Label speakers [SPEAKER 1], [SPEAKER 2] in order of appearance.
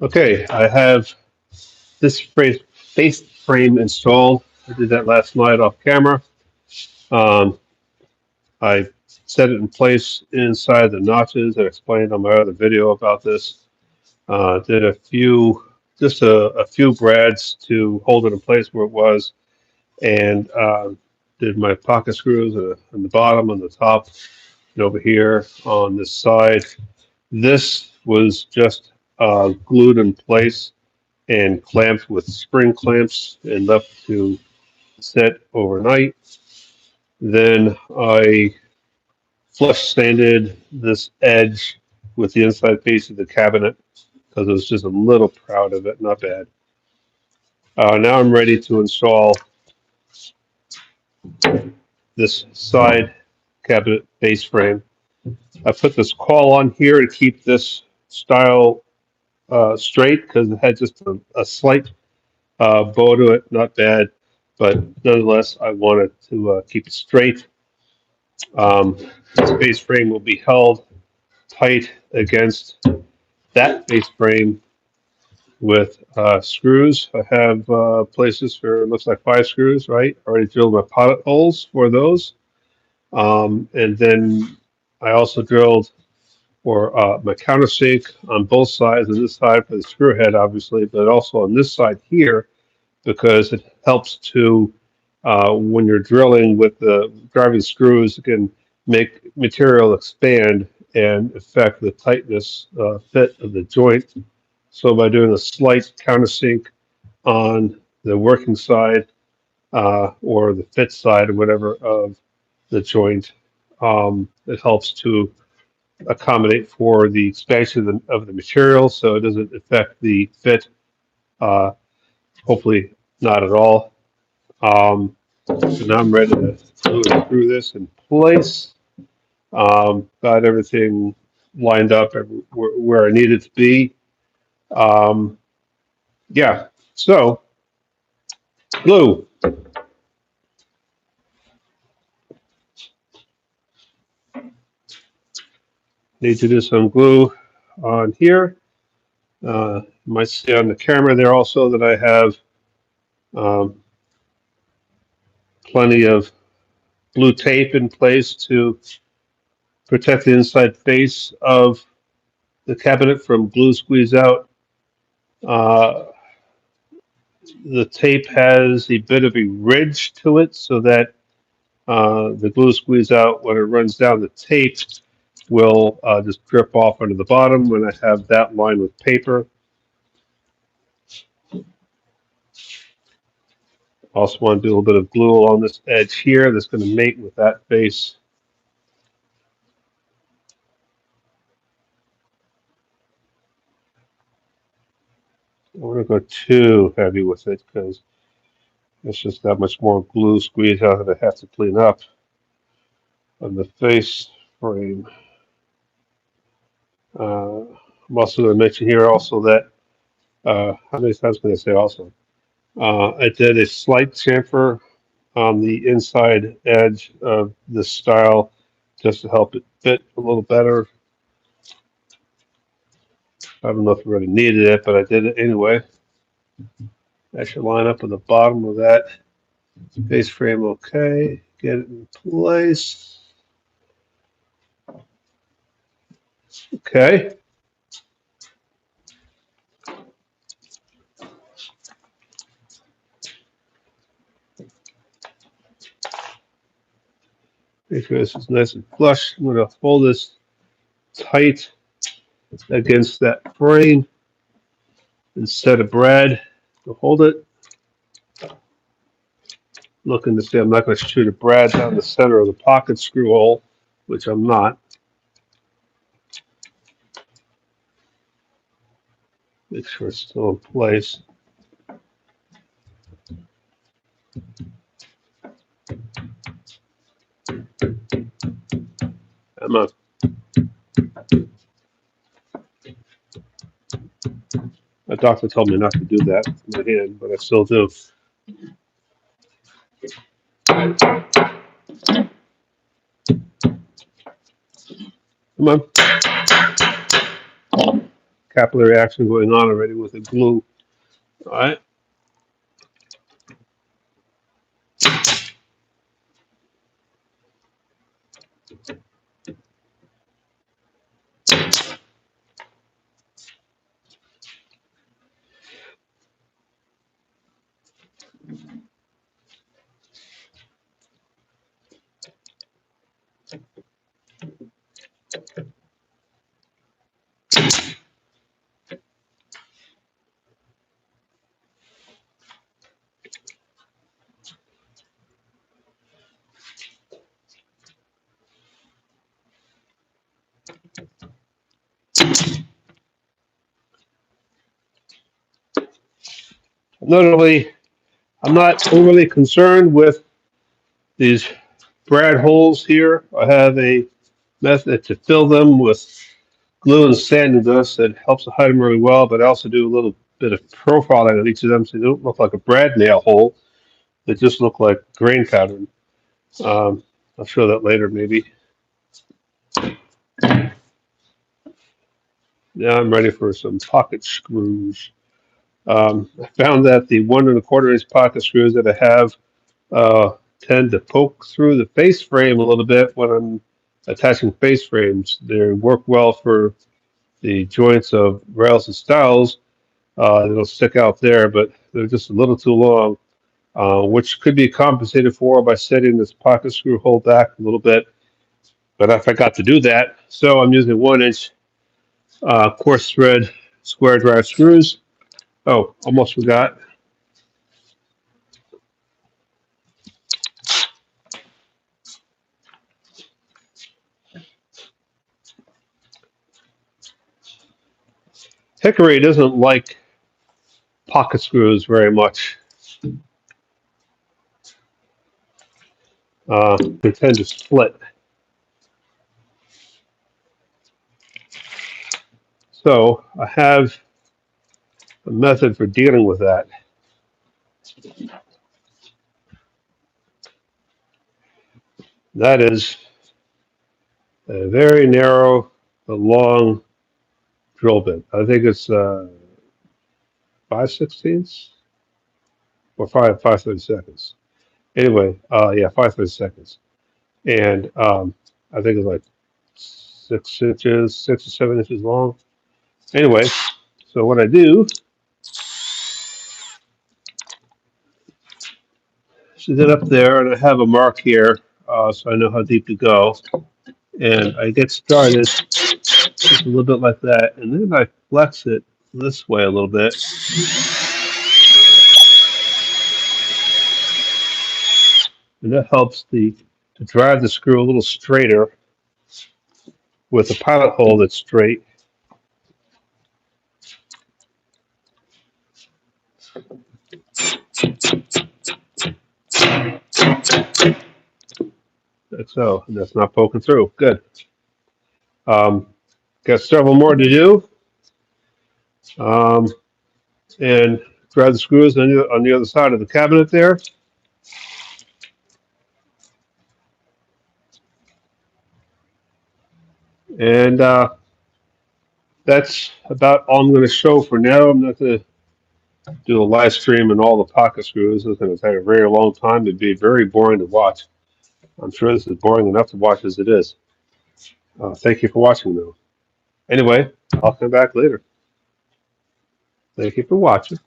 [SPEAKER 1] Okay, I have this face frame installed. I did that last night off camera. Um, I set it in place inside the notches. I explained on my other video about this. Did a few brads to hold it in place where it was, and did my pocket screws on the bottom, on the top, and over here on this side. This was just glued in place and clamped with spring clamps and left to set overnight. Then I flush sanded this edge with the inside face of the cabinet because I was just a little proud of it, not bad. Now I'm ready to install this side cabinet base frame. I put this caul on here to keep this style straight because it had just a slight bow to it, not bad, but nonetheless I wanted to keep it straight. This base frame will be held tight against that base frame with screws. I have places for, it looks like 5 screws, right? I already drilled my pilot holes for those. And then I also drilled for my countersink on both sides, on this side for the screw head, obviously, but also on this side here, because it helps to, when you're drilling with the driving screws, it can make material expand and affect the tightness fit of the joint. So by doing a slight countersink on the working side or the fit side or whatever of the joint, it helps to accommodate for the expansion of the material so it doesn't affect the fit, uh, hopefully not at all. So now I'm ready to screw this in place. Got everything lined up where I need it to be. Um, yeah, so glue. Need to do some glue on here. You might see on the camera there also that I have um, plenty of blue tape in place to protect the inside face of the cabinet from glue squeeze out. Uh, the tape has a bit of a ridge to it so that the glue squeeze out when it runs down the tape will just drip off onto the bottom when I have that lined with paper. Also want to do a little bit of glue along this edge here that's going to mate with that face. I don't want to go too heavy with it because it's just that much more glue squeeze out that I have to clean up on the face frame. I'm also going to mention here also that, how many times can I say also? I did a slight chamfer on the inside edge of this style just to help it fit a little better. I don't know if I really needed it, but I did it anyway. That should line up with the bottom of that face frame okay. Get it in place. Okay. Make sure this is nice and flush. I'm going to hold this tight against that frame and set a brad to hold it. Looking to see I'm not going to shoot a brad down the center of the pocket screw hole, which I'm not. Make sure it's still in place. I'm not. My doctor told me not to do that with my hand, but I still do. Come on. capillary action going on already with the glue. All right. Notably, I'm not overly concerned with these brad holes here. I have a method to fill them with glue and sanding dust that helps to hide them really well, but I also do a little bit of profiling on each of them so they don't look like a brad nail hole. They just look like grain pattern. I'll show that later maybe. Now I'm ready for some pocket screws. I found that the 1 1/4 inch pocket screws that I have tend to poke through the face frame a little bit when I'm attaching face frames. They work well for the joints of rails and stiles. It'll stick out there, but they're just a little too long, which could be compensated for by setting this pocket screw hole back a little bit. But I forgot to do that, so I'm using 1 inch coarse thread square drive screws. Oh, almost forgot. Hickory doesn't like pocket screws very much. They tend to split. So I have a method for dealing with that. That is a very narrow but long drill bit. I think it's 5/16 or 5/32. Anyway, yeah, 5/32, and I think it's like 6 inches, 6 or 7 inches long. Anyway, so what I do is it up there, and I have a mark here, so I know how deep to go, and I get started just a little bit like that, and then I flex it this way a little bit. And that helps to drive the screw a little straighter with a pilot hole that's straight. Like so, and that's not poking through. Good. Got several more to do. And drive the screws on the other side of the cabinet there. And that's about all I'm going to show for now. I'm not going to do a live stream and all the pocket screws. It's going to take a very long time. It'd be very boring to watch. I'm sure this is boring enough to watch as it is. Thank you for watching, though. Anyway, I'll come back later. Thank you for watching.